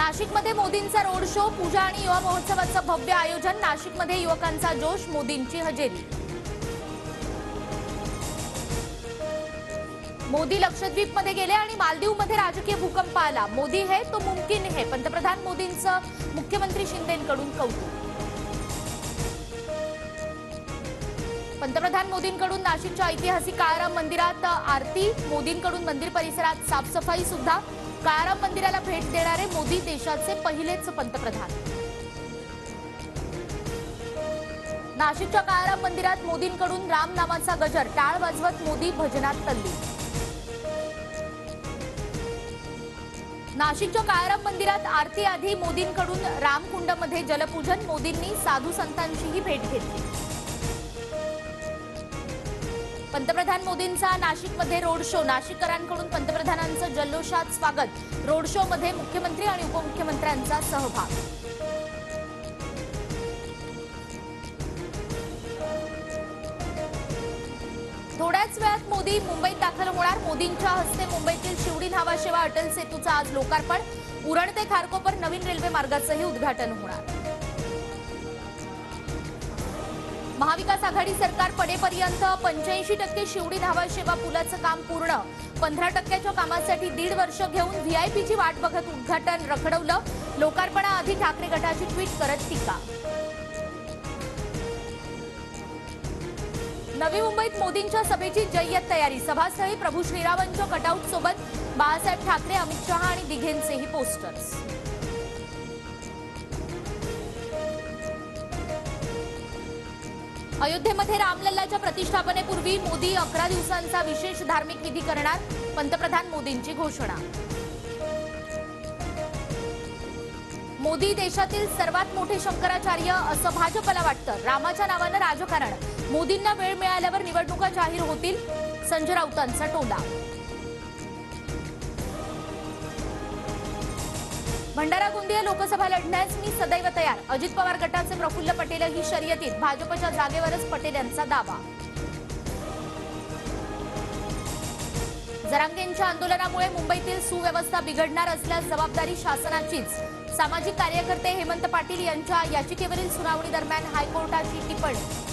नाशिकमध्ये मोदींचा road show, पूजा आणि युवा महोत्सवाचं भव्य आयोजन। नाशिकमध्ये युवकांचा जोश, मोदींची हजेरी। मोदी लक्षद्वीपमध्ये गेले आणि मालदीवमध्ये राजकीय भूकंप आला। मोदी है तो मुमकिन है, पंतप्रधान मोदींचं मुख्यमंत्री शिंदेंकडून कौतुक। पंतप्रधान मोदींकडून नाशिकच्या ऐतिहासिक काळाराम मंदिरात आरती। मोदींकडून मंदिर परिसरात साफसफाई सुद्धा। काळाराम मंदिराला भेट देणारे मोदी देशाचे पहिलेच पंतप्रधान। नाशिकच्या काळाराम मंदिरात मोदींकडून राम नामाचा गजर, टाळ वाजवत मोदी भजनात तल्लीन। नाशिकच्या काळाराम मंदिरात आरती आधी मोदींकडून रामकुंडमध्ये जलपूजन। मोदींनी साधू संतांचीही भेट घेतली। पंतप्रधान मोदींचा नाशिकमध्ये रोड शो, नाशिककरांकडून पंतप्रधानांचं जल्लोषात स्वागत। रोड शो मध्ये मुख्यमंत्री आणि उपमुख्यमंत्र्यांचा सहभाग। थोड्याच वेळात मोदी मुंबईत दाखल होणार। मोदींच्या हस्ते मुंबईतील शिवडी न्हावा शेवा अटल सेतूचं आज लोकार्पण। उरण ते खारकोपर नवीन रेल्वे मार्गाचंही उद्घाटन होणार। महाविकास आघाडी सरकार पडेपर्यंत 85% शिवडी न्हावा शेवा पुलाचं काम पूर्ण। 15%च्या कामासाठी 1.5 वर्ष घेऊन व्हीआयपीची वाट बघत उद्घाटन रखडवलं। लोकार्पणाआधी ठाकरे गटाची ट्विट करत टीका। नवी मुंबईत मोदींच्या सभेची जय्यत तयारी। सभास्थळी प्रभू श्रीरामांच्या कटआउट सोबत बाळासाहेब ठाकरे, अमित शहा आणि दिघेंचेही पोस्टर्स। अयोध्येमध्ये रामलल्लाच्या प्रतिष्ठापनेपूर्वी मोदी 11 दिवसांचा विशेष धार्मिक विधी करणार। पंतप्रधान मोदींची घोषणा। मोदी देशातील सर्वात मोठे शंकराचार्य असं भाजपला वाटतं। रामाच्या नावानं राजकारण, मोदींना वेळ मिळाल्यावर निवडणुका जाहीर होतील, संजय राऊतांचा टोला। भंडारा गोंदिया लोकसभा लढण्यास मी सदैव तयार। अजित पवार गटाचे प्रफुल्ल पटेलही शर्यतीत, भाजपच्या जागेवरच पटेल यांचा दावा। जरांगेंच्या आंदोलनामुळे मुंबईतील सुव्यवस्था बिघडणार असल्यास जबाबदारी शासनाचीच। सामाजिक कार्यकर्ते हेमंत पाटील यांच्या याचिकेवरील सुनावणी दरम्यान हायकोर्टाची टिप्पणी।